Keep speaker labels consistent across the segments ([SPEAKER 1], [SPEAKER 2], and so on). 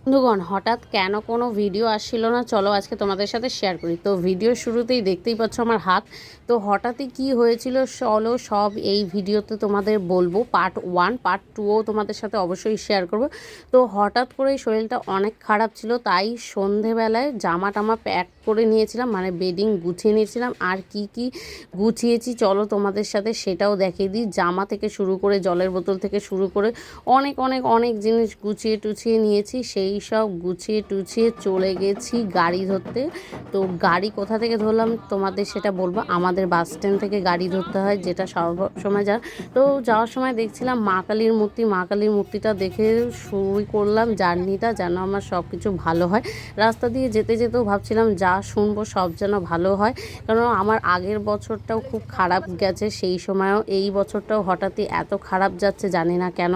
[SPEAKER 1] বন্ধুগণ, হঠাৎ কেন কোনো ভিডিও আসছিল না, চলো আজকে তোমাদের সাথে শেয়ার করি। তো ভিডিও শুরুতেই দেখতেই পাচ্ছ আমার হাত। তো হঠাৎই কি হয়েছিল চলো সব এই ভিডিওতে তোমাদের বলবো। পার্ট 1 পার্ট 2ও তোমাদের সাথে অবশ্যই শেয়ার করব। তো হঠাৎ করেই শরীরটা অনেক খারাপ ছিল, তাই সন্ধেবেলায় জামা টামা প্যাক করে নিয়েছিলাম, মানে বেডিং গুছিয়ে নিয়েছিলাম। আর কি গুছিয়েছি চলো তোমাদের সাথে সেটাও দেখিয়ে দিই। জামা থেকে শুরু করে জলের বোতল থেকে শুরু করে অনেক অনেক অনেক জিনিস গুছিয়ে টুছিয়ে নিয়েছি। সেই সব গুছিয়ে টুছিয়ে চলে গেছি গাড়ি ধরতে। তো গাড়ি কোথা থেকে ধরলাম তোমাদের সেটা বলবো। আমাদের বাস স্ট্যান্ড থেকে গাড়ি ধরতে হয়, যেটা সবসময় তো যাওয়ার সময় দেখছিলাম মা কালীর মূর্তিটা দেখে শুরু করলাম জার্নিটা, যেন আমার সব কিছু ভালো হয়। রাস্তা দিয়ে যেতে যেতেও ভাবছিলাম যা শুনবো সব যেন ভালো হয়, কারণ আমার আগের বছরটাও খুব খারাপ গেছে, সেই সময়ও এই বছরটাও হঠাৎই এত খারাপ যাচ্ছে, জানি না কেন।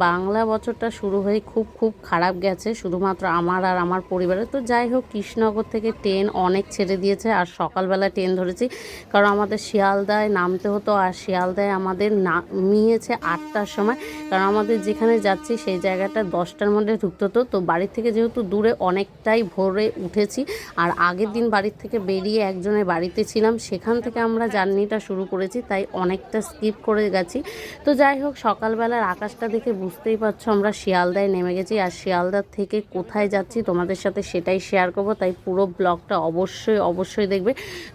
[SPEAKER 1] বাংলা বছরটা শুরু হয়ে খুব খারাপ গেছে, শুধুমাত্র আমার আর আমার পরিবারের। তো যাই হোক, কৃষ্ণনগর থেকে ট্রেন অনেক ছেড়ে দিয়েছে, আর সকালবেলা ট্রেন ধরেছি, কারণ আমাদের শিয়ালদায় নামতে হতো, আর শিয়ালদায় আমাদের নামিয়েছে 8টার সময়, কারণ আমাদের যেখানে যাচ্ছি সেই জায়গাটা 10টার মধ্যে ঢুকতে হতো। তো বাড়ির থেকে যেহেতু দূরে, অনেকটাই ভোরে উঠেছি, আর আগের দিন বাড়ির থেকে বেরিয়ে একজনের বাড়িতে ছিলাম, সেখান থেকে আমরা জার্নিটা শুরু করেছি, তাই অনেকটা স্কিপ করে গেছি। তো যাই হোক, সকালবেলার আকাশটা দেখে বুঝতেই পারছো আমরা শিয়ালদায় নেমে গেছি, আর শিয়ালদার থেকে কোথায় যাচ্ছি তোমাদের সাথে সেটাই শেয়ার করব, তাই পুরো ব্লগটা অবশ্যই দেখবে।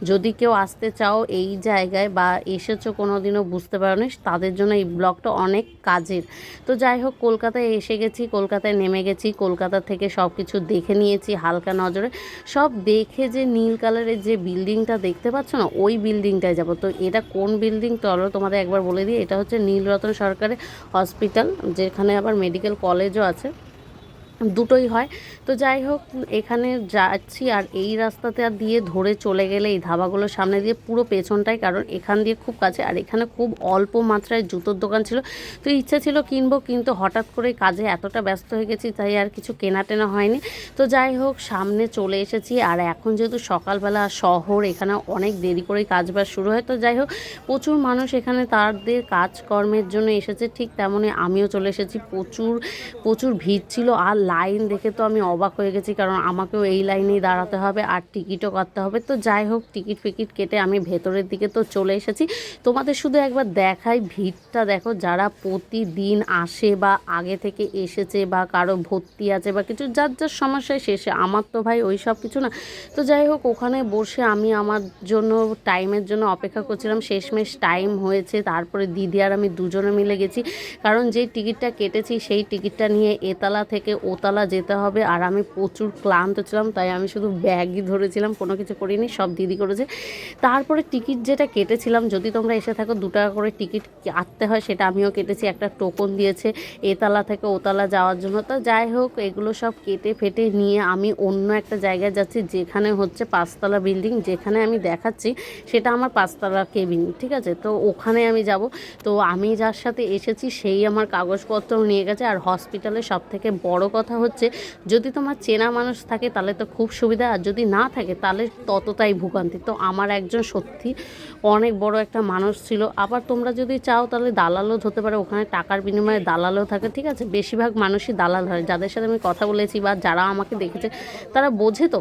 [SPEAKER 1] যদি কেউ আসতে চাও এই জায়গায় বা এসেছো কোনো দিনও বুঝতে পারোনি, তাদের জন্য এই ব্লগটা অনেক কাজের। তো যাই হোক, কলকাতায় এসে গেছি, কলকাতায় নেমে গেছি, কলকাতা থেকে সব কিছু দেখে নিয়েছি হালকা নজরে। সব দেখে যে নীল কালারের যে বিল্ডিংটা দেখতে পাচ্ছ না, ওই বিল্ডিংটায় যাব। তো এটা কোন বিল্ডিং চলো তোমাদের একবার বলে দিই। এটা হচ্ছে নীলরতন সরকারের হসপিটাল, যেখানে আবার মেডিকেল কলেজও আছে, দুটোই হয়। তো যাই হোক, এখানে যাচ্ছি, আর এই রাস্তাতে আর দিয়ে ধরে চলে গেলে এই ধাবাগুলোর সামনে দিয়ে পুরো পেছনটাই, কারণ এখান দিয়ে খুব কাছে, আর এখানে খুব অল্প মাত্রায় জুতোর দোকান ছিল। তো ইচ্ছা ছিল কিনবো, কিন্তু হঠাৎ করে কাজে এতটা ব্যস্ত হয়ে গেছি, তাই আর কিছু কেনা টেনা হয়নি। তো যাই হোক, সামনে চলে এসেছি, আর এখন যেহেতু সকালবেলা শহর, এখানে অনেক দেরি করেই কাজবাজ শুরু হয়। তো যাই হোক, প্রচুর মানুষ এখানে তাদের কাজকর্মের জন্য এসেছে, ঠিক তেমনই আমিও চলে এসেছি। প্রচুর ভিড় ছিল, আর লাইন দেখে তো আমি অবাক হয়ে গেছি, কারণ আমাকেও এই লাইনেই দাঁড়াতে হবে আর টিকিটও কাটতে হবে। তো যাই হোক, টিকিট ফিকিট কেটে আমি ভেতরের দিকে তো চলে এসেছি। তোমাদের শুধু একবার দেখাই, ভিড়টা দেখো, যারা প্রতিদিন আসে বা আগে থেকে এসেছে বা কারো ভর্তি আছে বা কিছু, যার সমস্যায় শেষে, আমার তো ভাই ওই সব কিছু না। তো যাই হোক, ওখানে বসে আমি আমার জন্য টাইমের জন্য অপেক্ষা করছিলাম। শেষমেশ টাইম হয়েছে, তারপরে দিদি আর আমি দুজনে মিলে গেছি, কারণ যেই টিকিটটা কেটেছি সেই টিকিটটা নিয়ে এতলা থেকে ওতলা যেতে হবে, আর আমি প্রচুর ক্লান্ত ছিলাম, তাই আমি শুধু ব্যাগই ধরেছিলাম, কোনো কিছু করিনি, সব দিদি করেছে। তারপরে টিকিট যেটা কেটেছিলাম, যদি তোমরা এসে থাকো 2 টাকা করে টিকিট কাটতে হয়, সেটা আমিও কেটেছি, একটা টোকন দিয়েছে এতলা থেকে ওতলা যাওয়ার জন্য। তো যাই হোক, এগুলো সব কেটে ফেটে নিয়ে আমি অন্য একটা জায়গায় যাচ্ছি, যেখানে হচ্ছে 5তলা বিল্ডিং, যেখানে আমি দেখাচ্ছি সেটা আমার 5তলা কেবিন, ঠিক আছে। তো ওখানে আমি যাব। তো আমি যার সাথে এসেছি সেই আমার কাগজপত্র নিয়ে গেছে। আর হসপিটালে সবথেকে বড় কথা হচ্ছে, যদি তোমার চেনা মানুষ থাকে তাহলে তো খুব সুবিধা, আর যদি না থাকে তাহলে ততটাই ভোগান্তি। তো আমার একজন সত্যি অনেক বড় একটা মানুষ ছিল। আবার তোমরা যদি চাও তাহলে দালালও ধরতে পারো, ওখানে টাকার বিনিময়ে দালালও থাকে, ঠিক আছে। বেশিরভাগ মানুষই দালাল হয়, যাদের সাথে আমি কথা বলেছি বা যারা আমাকে দেখেছে তারা বোঝে, তো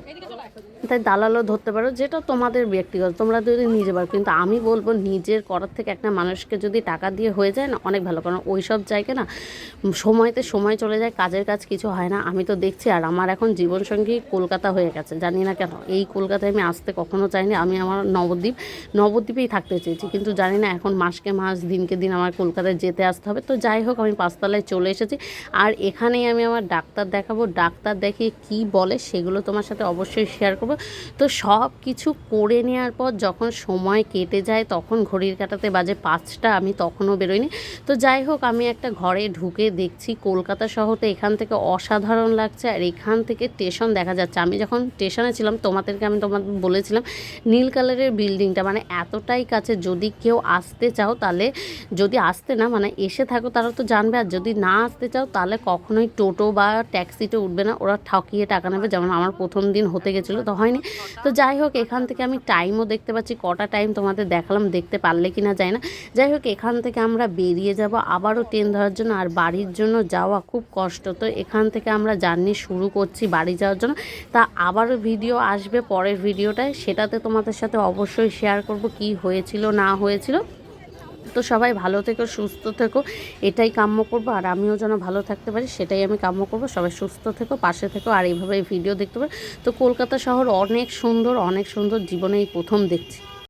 [SPEAKER 1] তাই দালালও ধরতে পারো, যেটা তোমাদের ব্যক্তিগত, তোমরা যদি নিজে পারো। কিন্তু আমি বলবো, নিজের করার থেকে একটা মানুষকে যদি টাকা দিয়ে হয়ে যায় না, অনেক ভালো, কারণ ওই সব জায়গায় না সময়তে সময় চলে যায়, কাজের কাজ কিছু হয় না। আমি তো দেখছি, আর আমার এখন জীবনসঙ্গী কলকাতা হয়ে গেছে, জানি না কেন। এই কলকাতায় আমি আসতে কখনো চাইনি, আমি আমার নবদ্বীপেই থাকতে চেয়েছি, কিন্তু জানি না এখন মাসকে মাস দিনকে দিন আমার কলকাতায় যেতে আসতে হবে। তো যাই হোক, আমি 5তলায় চলে এসেছি, আর এখানেই আমি আমার ডাক্তার দেখাবো। ডাক্তার দেখিয়ে কি বলে সেগুলো তোমার সাথে অবশ্যই শেয়ার করবো। তো সব কিছু করে নেওয়ার পর যখন সময় কেটে যায়, তখন ঘড়ির কাঁটাতে বাজে 5টা, আমি তখনও বেরোইনি। তো যাই হোক, আমি একটা ঘরে ঢুকে দেখছি কলকাতা শহরটা এখান থেকে অসাধারণ লাগছে, আর এখান থেকে স্টেশন দেখা যাচ্ছে। আমি যখন স্টেশনে ছিলাম তোমাদের বলেছিলাম নীল কালারের বিল্ডিংটা মানে এতটাই কাছে, যদি কেউ আসতে চাও তাহলে, যদি আসতে না মানে এসে থাকো তারা তো জানবে, আর যদি না আসতে চাও তাহলে কখনোই টোটো বা ট্যাক্সিতে উঠবে না, ওরা ঠকিয়ে টাকা নেবে, যেমন আমার প্রথম দিন হতে গেছিলো, তো হয় হয়নি। তো যাই হোক, এখান থেকে আমি টাইমও দেখতে পাচ্ছি, কটা টাইম তোমাদের দেখালাম, দেখতে পারলে কি না যায় না। যাই হোক, এখান থেকে আমরা বেরিয়ে যাব আবারও ট্রেন ধরার জন্য, আর বাড়ির জন্য যাওয়া খুব কষ্ট। তো এখান থেকে আমরা জার্নি শুরু করছি বাড়ি যাওয়ার জন্য। তা আবারও ভিডিও আসবে পরের ভিডিওটায়, সেটাতে তোমাদের সাথে অবশ্যই শেয়ার করব কি হয়েছিল না হয়েছিল। তো সবাই ভালো থেকো, সুস্থ থেকো, এটাই কাম্য করব। আর আমিও যেন ভালো থাকতে পারি সেটাই আমি কাম্য করব। সবাই সুস্থ থেকো, পাশে থেকো, আর এইভাবে ভিডিও দেখতে পারো। তো কলকাতা শহর অনেক সুন্দর, অনেক সুন্দর, জীবনে এই প্রথম দেখছি।